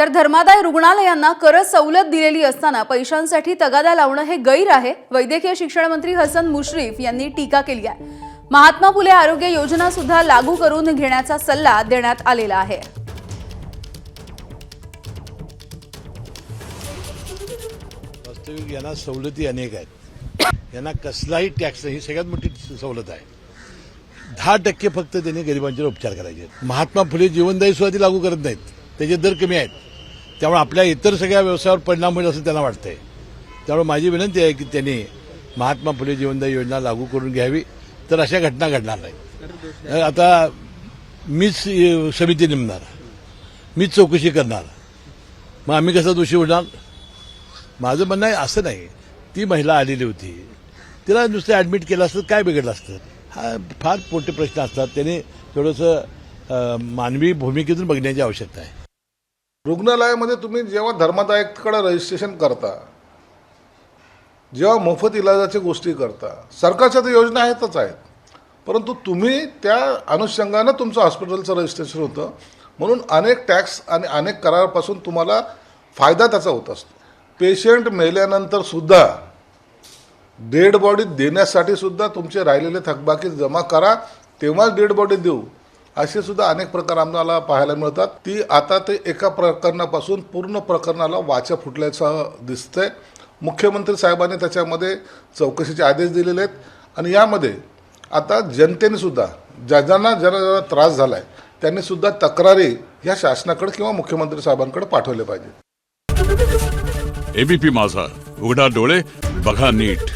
तर धर्मादाय रुग्णालयांना कर सवलत दिलेली असताना पैशांसाठी तगादा लावणं हे गैर आहे। वैद्यकीय शिक्षण मंत्री हसन मुश्रीफ यांनी टीका केली आहे। महात्मा फुले आरोग्य योजना सुद्धा लागू करून घेण्याचा सल्ला देण्यात आलेला आहे। वास्तविक यांना सवलती अनेक आहेत, यांना कसलाही टॅक्स ही सगळ्यात मोठी सवलत आहे। 10% फक्त त्यांनी गरिबांचे उपचार करायचे। महात्मा फुले जीवनदायी सुद्धा ती लागू करत नाहीत, त्याचे दर कमी आहेत। त्यामुळे आपल्या इतर सगळ्या व्यवसायावर परिणाम होईल असं त्यांना वाटतंय। त्यामुळे माझी विनंती आहे की त्यांनी महात्मा फुले जीवनदायी योजना लागू करून घ्यावी, तर अशा घटना घडणार नाहीत। आता मीच समिती नेमणार, मीच चौकशी करणार, मग आम्ही कसा दोषी होणार? माझं म्हणणं आहे असं नाही, ती महिला आलेली होती, तिला नुसतं ॲडमिट केलं असतं काय बिघडलं असतं? हा फार मोठे प्रश्न असतात, त्यांनी थोडंसं मानवी भूमिकेतून बघण्याची आवश्यकता आहे। रुग्णालयामध्ये तुम्ही जेव्हा धर्मादायकडे रजिस्ट्रेशन करता, जेव्हा मोफत इलाजाच्या गोष्टी करता, सरकारच्या तर योजना आहेतच आहेत, परंतु तुम्ही त्या अनुषंगानं तुमचं हॉस्पिटलचं रजिस्ट्रेशन होतं, म्हणून अनेक टॅक्स आणि अनेक करारापासून तुम्हाला फायदा त्याचा होत असतो। पेशंट मेल्यानंतर सुद्धा डेड बॉडी देण्यासाठी सुद्धा तुमचे राहिलेले थकबाकी जमा करा, तेव्हाच डेड बॉडी देऊ, असे सुद्धा अनेक प्रकार आम्हाला पाहायला मिळतात। ती आता ते एका प्रकरणापासून पूर्ण प्रकरणाला वाचा फुटल्याचं दिसतंय। मुख्यमंत्री साहेबांनी त्याच्यामध्ये चौकशीचे आदेश दिलेले आहेत आणि यामध्ये आता जनतेने सुद्धा ज्यांना ज्यांना त्रास झालाय त्यांनी सुद्धा तक्रारी ह्या शासनाकडे किंवा मुख्यमंत्री साहेबांकडे पाठवले पाहिजे। एबीपी माझा, उघडा डोळे बघा नीट।